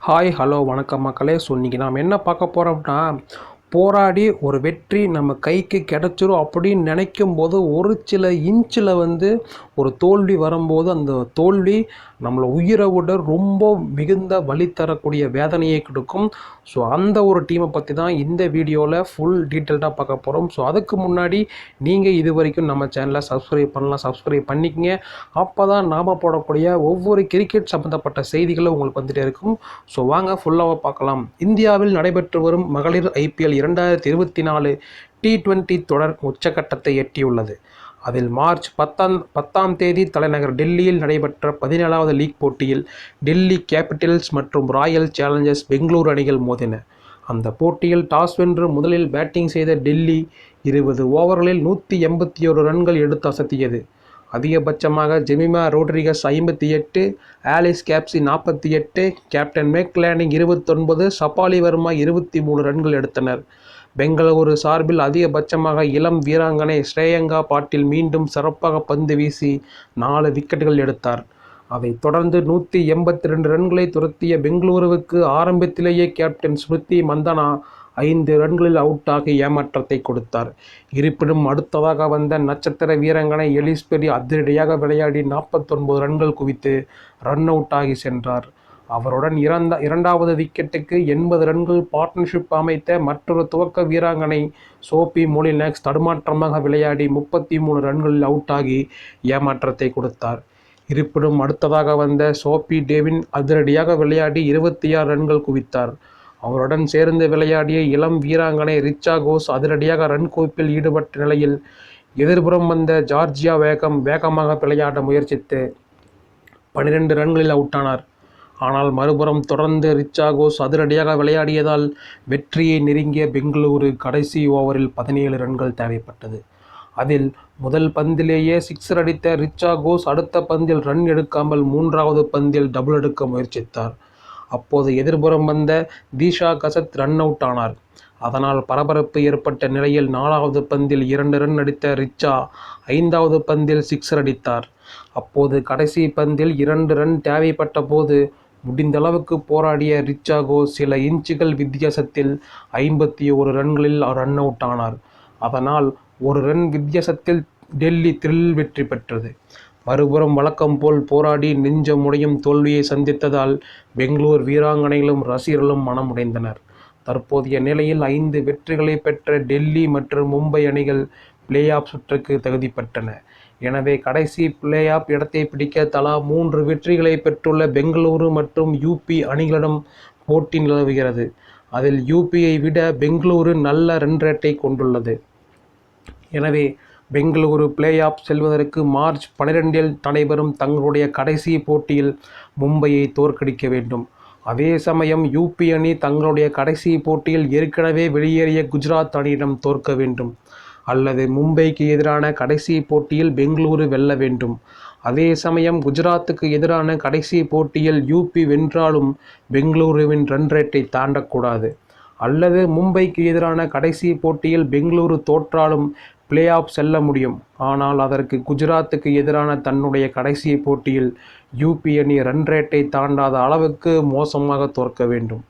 Hi hello வணக்கம் மக்களே. So இன்றைக்கி நாம் என்ன பார்க்க போகிறோம்னா, போராடி ஒரு வெற்றி நம்ம கைக்கு கிடச்சிரும் அப்படின்னு நினைக்கும் போது ஒரு சில இன்ச்சில் ஒரு தோல்வி வரும்போது அந்த தோல்வி நம்மளை உயிரை விட ரொம்ப மிகுந்த வலி தரக்கூடிய வேதனையை கொடுக்கும். ஸோ அந்த ஒரு டீமை பற்றி தான் இந்த வீடியோவில் ஃபுல் டீட்டெயில்டாக பார்க்க போகிறோம். ஸோ அதுக்கு முன்னாடி நீங்கள் இது வரைக்கும் நம்ம சேனலை சப்ஸ்கிரைப் பண்ணலாம், சப்ஸ்கிரைப் பண்ணிக்கங்க. அப்போ தான் நாம் போடக்கூடிய ஒவ்வொரு கிரிக்கெட் சம்மந்தப்பட்ட செய்திகளும் உங்களுக்கு வந்துகிட்டே இருக்கும். ஸோ வாங்க ஃபுல்லாக பார்க்கலாம். இந்தியாவில் நடைபெற்று வரும் மகளிர் IPL 2024 T20 தொடர் உச்சக்கட்டத்தை எட்டியுள்ளது. அதில் மார்ச் 10ஆம் தேதி தலைநகர் டெல்லியில் நடைபெற்ற 17வது லீக் போட்டியில் டெல்லி கேபிட்டல்ஸ் மற்றும் ராயல் சேலஞ்சர்ஸ் பெங்களூரு அணிகள் மோதின. அந்த போட்டியில் டாஸ் வென்று முதலில் பேட்டிங் செய்த டெல்லி 20 ஓவர்களில் 181 ரன்கள் எடுத்து அசத்தியது. அதிகபட்சமாக Jemimah Rodrigues 58, Alice கேப்சி 48, captain Meg Lanning 29, சபாலி Verma 23 ரன்கள் எடுத்தனர். பெங்களூரு சார்பில் அதிகபட்சமாக இளம் வீராங்கனை ஸ்ரேயங்கா பாட்டில் மீண்டும் சிறப்பாக பந்து வீசி 4 விக்கெட்டுகள் எடுத்தார். அதைத் தொடர்ந்து 182 ரன்களை துரத்திய பெங்களூருவுக்கு ஆரம்பத்திலேயே கேப்டன் ஸ்மிருதி மந்தனா 5 ரன்களில் அவுட் ஆகி ஏமாற்றத்தை கொடுத்தார். இருப்பினும் அடுத்ததாக வந்த நட்சத்திர வீராங்கனை எலிஸ் பெரி அதிரடியாக விளையாடி 49 ரன்கள் குவித்து ரன் அவுட் ஆகி சென்றார். அவருடன் இரண்டாவது விக்கெட்டுக்கு 80 ரன்கள் பார்ட்னர்ஷிப் அமைத்த மற்றொரு துவக்க வீராங்கனை சோபி மொலினாக்ஸ் தடுமாற்றமாக விளையாடி 33 ரன்களில் அவுட் ஆகி ஏமாற்றத்தை கொடுத்தார். இருப்பினும் அடுத்ததாக வந்த சோபி டேவின் அதிரடியாக விளையாடி 26 ரன்கள் குவித்தார். அவருடன் சேர்ந்து விளையாடிய இளம் வீராங்கனை ரிச்சா கோஸ் அதிரடியாக ரன் குவிப்பில் ஈடுபட்ட நிலையில் எதிர்புறம் வந்த ஜார்ஜியா வேகமாக விளையாட முயற்சித்து 12 ரன்களில் அவுட்டானார். ஆனால் மறுபுறம் தொடர்ந்து ரிச்சா கோஸ் அதிரடியாக விளையாடியதால் வெற்றியை நெருங்கிய பெங்களூரு கடைசி ஓவரில் 17 ரன்கள் தேவைப்பட்டது. அதில் முதல் பந்திலேயே சிக்ஸர் அடித்த ரிச்சா கோஸ் அடுத்த பந்தில் ரன் எடுக்காமல் 3வது பந்தில் டபுள் எடுக்க முயற்சித்தார். அப்போது எதிர்புறம் வந்த தீஷா கசத் ரன் அவுட் ஆனார். அதனால் பரபரப்பு ஏற்பட்ட நிலையில் 4வது பந்தில் 2 ரன் அடித்த ரிச்சா 5வது பந்தில் சிக்ஸர் அடித்தார். அப்போது கடைசி பந்தில் 2 ரன் தேவைப்பட்ட போது முடிந்தளவுக்கு போராடிய ரிச்சா கோஸ் சில இன்ச்சுகள் வித்தியாசத்தில் 51 ரன்களில் ரன் அவுட் ஆனார். அதனால் 1 ரன் வித்தியாசத்தில் டெல்லி த்ரில் வெற்றி பெற்றது. மறுபுறம் வழக்கம் போல் போராடி நெஞ்சம் உடையும் தோல்வியை சந்தித்ததால் பெங்களூர் வீராங்கனைகளும் ரசிகர்களும் மனமுடைந்தனர். தற்போதைய நிலையில் 5 வெற்றிகளை பெற்ற டெல்லி மற்றும் மும்பை அணிகள் பிளே ஆஃப் சுற்றுக்கு தகுதி பெற்றன. எனவே கடைசி பிளே ஆஃப் இடத்தை பிடிக்க தலா 3 வெற்றிகளை பெற்றுள்ள பெங்களூரு மற்றும் UP அணிகளிடம் போட்டி நிலவுகிறது. அதில் UPயை விட பெங்களூரு நல்ல ரன் ரேட்டை கொண்டுள்ளது. எனவே பெங்களூரு பிளே ஆஃப் செல்வதற்கு மார்ச் 12இல் நடைபெறும் தங்களுடைய கடைசி போட்டியில் மும்பையை தோற்கடிக்க வேண்டும். அதே சமயம் UP அணி தங்களுடைய கடைசி போட்டியில் ஏற்கனவே வெளியேறிய குஜராத் அணியிடம் தோற்க வேண்டும். அல்லது மும்பைக்கு எதிரான கடைசி போட்டியில் பெங்களூரு வெல்ல வேண்டும். அதே சமயம் குஜராத்துக்கு எதிரான கடைசி போட்டியில் UP வென்றாலும் பெங்களூருவின் ரன் ரேட்டை தாண்டக்கூடாது. அல்லது மும்பைக்கு எதிரான கடைசி போட்டியில் பெங்களூரு தோற்றாலும் பிளே ஆஃப் செல்ல முடியும். ஆனால் அதற்கு குஜராத்துக்கு எதிரான தன்னுடைய கடைசி போட்டியில் UP அணி ரன் ரேட்டை தாண்டாத அளவுக்கு மோசமாக தோற்க வேண்டும்.